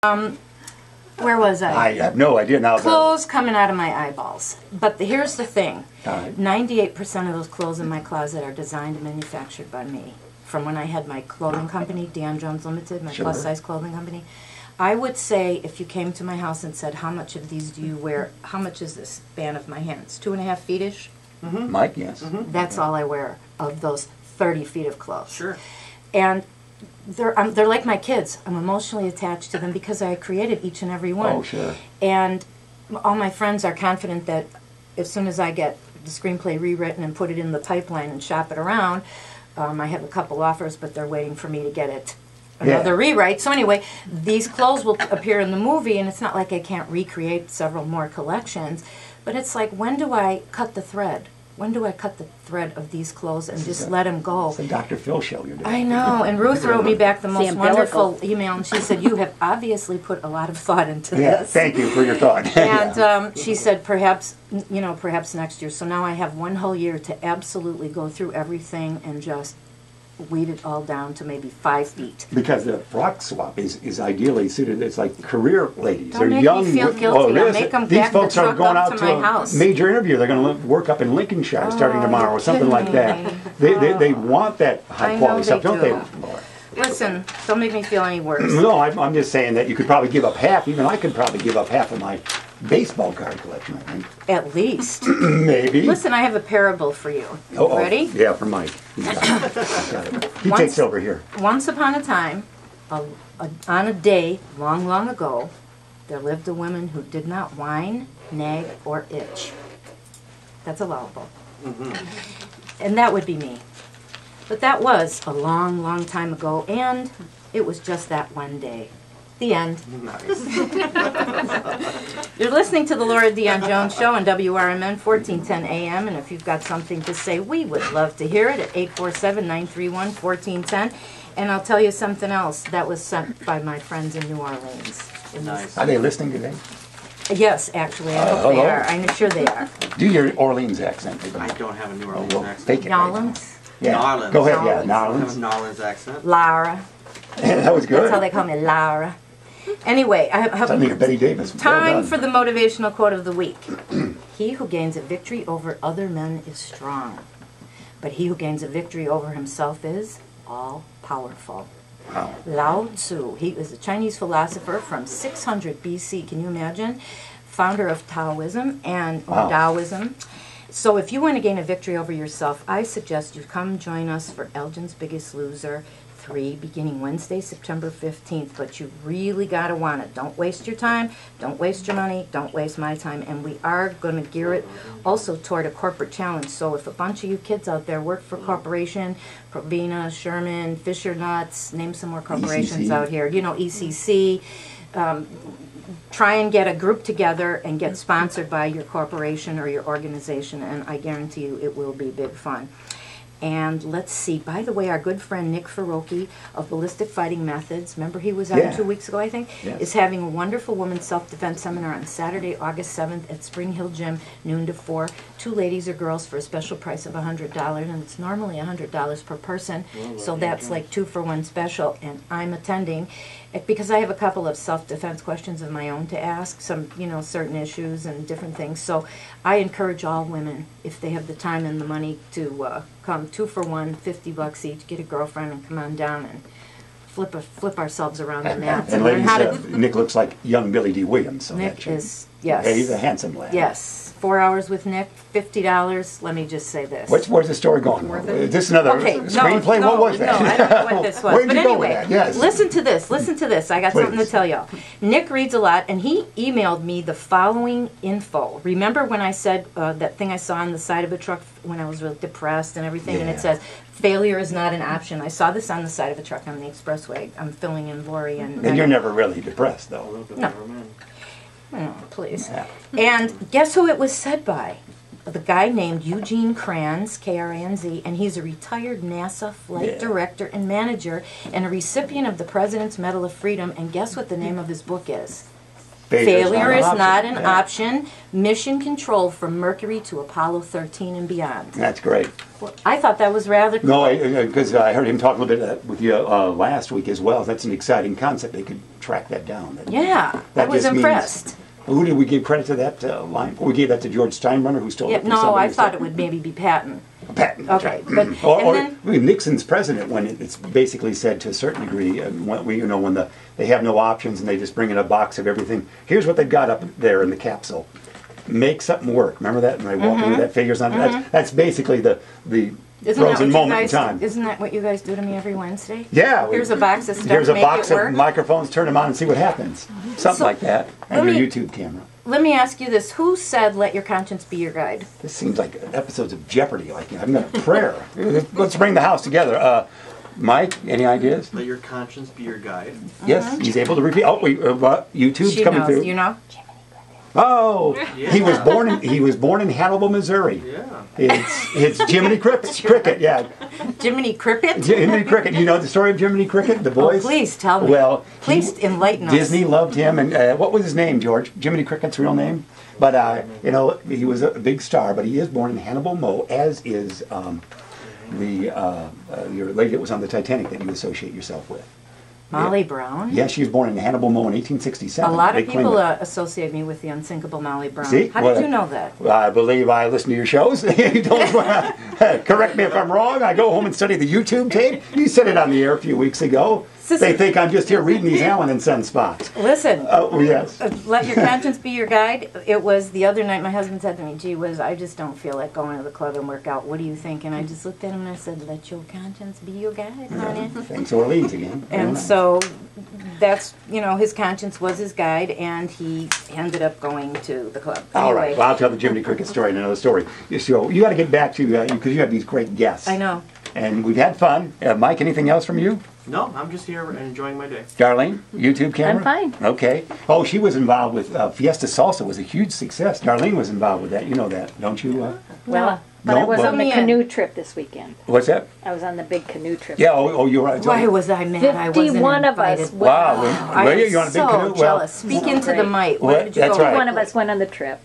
Where was I? I have no idea now. Clothes coming out of my eyeballs. But here's the thing. All right. 98% of those clothes in my closet are designed and manufactured by me. From when I had my clothing company, Dion-Jones Limited, my plus-size clothing company. I would say if you came to my house and said, how much of these do you wear? How much is this span of my hands? 2.5 feet-ish? Mm-hmm. Mike, yes. Mm-hmm. That's all I wear of those 30 feet of clothes. Sure. And they're like my kids. I'm emotionally attached to them because I created each and every one. Oh, sure. And all my friends are confident that as soon as I get the screenplay rewritten and put it in the pipeline and shop it around, I have a couple offers, but they're waiting for me to get it another rewrite. So anyway, these clothes will appear in the movie, and it's not like I can't recreate several more collections, but it's like, when do I cut the thread? When do I cut the thread of these clothes and just let them go? It's a Dr. Phil show you're doing. I know, and Ruth wrote me back the most wonderful email, and she said, you have obviously put a lot of thought into this. Thank you for your thought. And she said, perhaps, perhaps next year. So now I have one whole year to absolutely go through everything and just weed it all down to maybe 5 feet. Because the frock swap is ideally suited. It's like career ladies. Don't make me feel guilty. I'll make them back the truck up to my house. Major interview. They're going to work up in Lincolnshire starting tomorrow or something like that. They want that high quality stuff, don't they? Listen, don't make me feel any worse. No, I'm just saying that you could probably give up half. Even I could probably give up half of my baseball card collection, I think. At least. Maybe. Listen, I have a parable for you. Ready? Yeah, for Mike. He takes over here. Once upon a time, on a day long, long ago, there lived a woman who did not whine, nag, or itch. That's allowable. And that would be me. But that was a long, long time ago, and it was just that one day. The end. Nice. You're listening to the Laurie Dion-Jones Show on WRMN 1410 AM, and if you've got something to say, we would love to hear it at 847-931-1410. And I'll tell you something else that was sent by my friends in New Orleans. Nice. Are they listening today? Yes, actually, I know they are. I'm sure they are. Do your Orleans accent. I don't have a New Orleans accent. Take it. Nolans? Yeah. Nolans. Go ahead, I have Nolans. a Nolans accent. Laura. That was good. That's how they call me, Laura. Anyway, I have Something of Betty Davis. time for the motivational quote of the week. He who gains a victory over other men is strong, but he who gains a victory over himself is all-powerful. Wow. Lao Tzu, he was a Chinese philosopher from 600 BC, can you imagine? Founder of Taoism and Taoism. So if you want to gain a victory over yourself, I suggest you come join us for Elgin's Biggest Loser 3, beginning Wednesday, September 15th. But you really got to want it. Don't waste your time. Don't waste your money. Don't waste my time. And we are going to gear it also toward a corporate challenge. So if a bunch of you kids out there work for corporation, Provena, Sherman, Fisher Nuts, name some more corporations out here, ECC, try and get a group together and get sponsored by your corporation or your organization, and I guarantee you it will be big fun. And let's see, by the way, our good friend Nick Farocki of Ballistic Fighting Methods, remember he was out 2 weeks ago, I think, is having a wonderful women's self-defense seminar on Saturday, August 7th at Spring Hill Gym, noon to 4. 2 ladies or girls for a special price of $100, and it's normally $100 per person, so that's like 2-for-1 special, and I'm attending because I have a couple of self-defense questions of my own to ask, some, certain issues and different things. So I encourage all women, if they have the time and the money, to come 2-for-1, $50 each, get a girlfriend and come on down and flip ourselves around the mats. And ladies, Nick looks like young Billy D. Williams. So Nick is, yes. Yeah, he's a handsome lad. Yes. 4 hours with Nick, $50. Let me just say this. Where's the story going? Is this another screenplay? No, what was that? No, I don't know what this was. Where'd but you anyway, go with that? Yes. Listen to this. Listen to this. I got something to tell y'all. Nick reads a lot, and he emailed me the following info. Remember when I said that thing I saw on the side of a truck when I was really depressed and everything, and it says, failure is not an option. I saw this on the side of a truck on the expressway. I'm filling in Laurie. And you're never really depressed, though. No. Oh, please. Yeah. And guess who it was said by? The guy named Eugene Kranz, K-R-A-N-Z, and he's a retired NASA flight director and manager and a recipient of the President's Medal of Freedom. And guess what the name of his book is? Failure is not an option. Mission control from Mercury to Apollo 13 and beyond. That's great. Well, I thought that was rather cool. No, because I heard him talk a little bit with you last week as well. That's an exciting concept. They could track that down. Yeah, I was impressed. Who did we give credit to that line? We gave that to George Steinbrenner, who stole it from somebody. No, I thought it would maybe be Patton. Patton, okay, right. But or Nixon's president, when it's basically said to a certain degree, when they have no options and they just bring in a box of everything. Here's what they've got up there in the capsule. Make something work. Remember that? And they walk in with that figures on. That's basically the frozen moment in time. Isn't that what you guys do to me every Wednesday? Yeah. Here's a box of stuff. Here's a box of microphones. Turn them on and see what happens. Something like that. And your YouTube camera. Let me ask you this. Who said, let your conscience be your guide? This seems like episodes of Jeopardy. Like I'm going to prayer. Let's bring the house together. Mike, any ideas? Let your conscience be your guide. Yes, he's able to repeat. Oh, YouTube's she coming knows, through. You know? Oh, Yeah. he was born in Hannibal, Missouri. Yeah. It's Jiminy Cricket. Yeah. Jiminy Cricket? Jiminy Cricket. You know the story of Jiminy Cricket, the boys? Oh, please tell me. Well, please enlighten us. Disney loved him, and what was his name, George? Jiminy Cricket's real name? But he was a big star. But he is born in Hannibal, Mo, as is your lady that was on the Titanic that you associate yourself with. Molly Brown? Yeah, she was born in Hannibal, Mo in 1867. A lot of people associate me with the unsinkable Molly Brown. See? How did you know that? I believe I listen to your shows. You don't correct me if I'm wrong. I go home and study the YouTube tape. You said it on the air a few weeks ago. They think I'm just here reading these Allen and Son spots. Listen. Oh, yes. Let your conscience be your guide. It was the other night my husband said to me, gee whiz, I just don't feel like going to the club and work out. What do you think? And I just looked at him and I said, let your conscience be your guide, honey. Thanks, Orleans again. And so that's, his conscience was his guide, and he ended up going to the club. All right. Well, I'll tell the Jiminy Cricket story in another story. So you got to get back to, because you have these great guests. I know. And we've had fun. Mike, anything else from you? No, I'm just here and enjoying my day. Darlene, YouTube camera? I'm fine. Okay. Oh, she was involved with Fiesta Salsa. Was a huge success. Darlene was involved with that. You know that, don't you? Well, but no, I was well, on the canoe trip this weekend. What's that? I was on the big canoe trip. Yeah, you're right. Why was I mad? I wasn't 51 of us. invited. Wow. I was you on a big so canoe? jealous. Well, Speak into the mic. Where did you that's go? right. 51 of us went on the trip.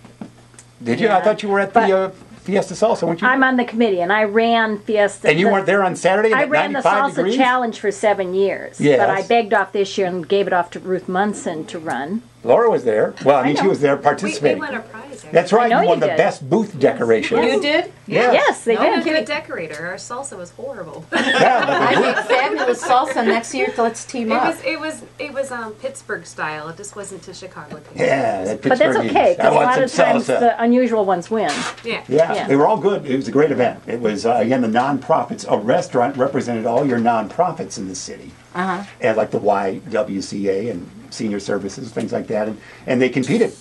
Did you? I thought you were at the Fiesta Salsa, weren't you? I'm on the committee, and I ran Fiesta. And you weren't there on Saturday I at ran the 95 Salsa degrees? Challenge for 7 years. Yes. But I begged off this year and gave it off to Ruth Munson to run. Laura was there. Well, I mean, she was there We participating. won a prize. That's right. I know You won you the did. best booth decoration. You did? Yes, they No, did. good decorator. Our salsa was horrible. I make fabulous salsa next year. Let's team up. It was Pittsburgh style. It just wasn't to Chicago taste. Yeah, that But that's Pittsburgh okay, I because a want lot of some times salsa. the unusual ones win. Yeah. Yeah, they were all good. It was a great event. It was, again, the nonprofits. A restaurant represented all your nonprofits in the city. And like the YWCA and senior services, things like that. And they competed.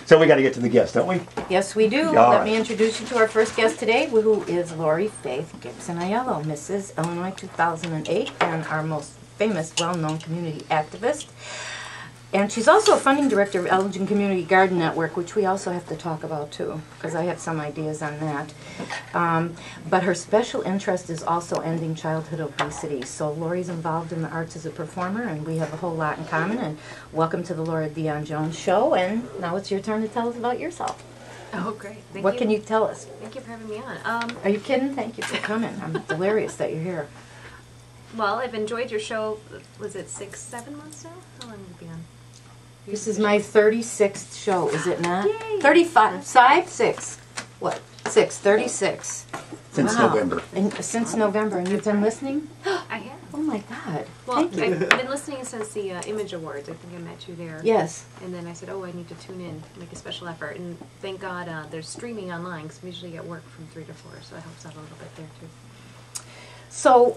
So we got to get to the guests, don't we? Yes, we do. All Let right. me introduce you to our first guest today, who is Laurie Faith Gibson-Aiello, Mrs. Illinois 2008, and our most famous, well-known community activist. And she's also a funding director of Elgin Community Garden Network, which we also have to talk about too, because I have some ideas on that. But her special interest is also ending childhood obesity. So Laurie's involved in the arts as a performer, and we have a whole lot in common. And welcome to the Laura Dion-Jones Show. And now it's your turn to tell us about yourself. Oh, great. Thank What you. can you tell us? Thank you for having me on. Are you kidding? Thank you for coming. I'm delirious that you're here. Well, I've enjoyed your show. Was it 6-7 months now? How long have you been on? This is my 36th show, is it not? Yay. 35, 5, 6. What? 6, 36. Since Wow. November. And since November, and you've been listening? I have. Oh my God. Well, Thank you. I've been listening since the Image Awards. I think I met you there. Yes. And then I said, oh, I need to tune in, make a special effort. And thank God there's streaming online, because I'm usually at work from 3 to 4, so it helps out a little bit there, too. So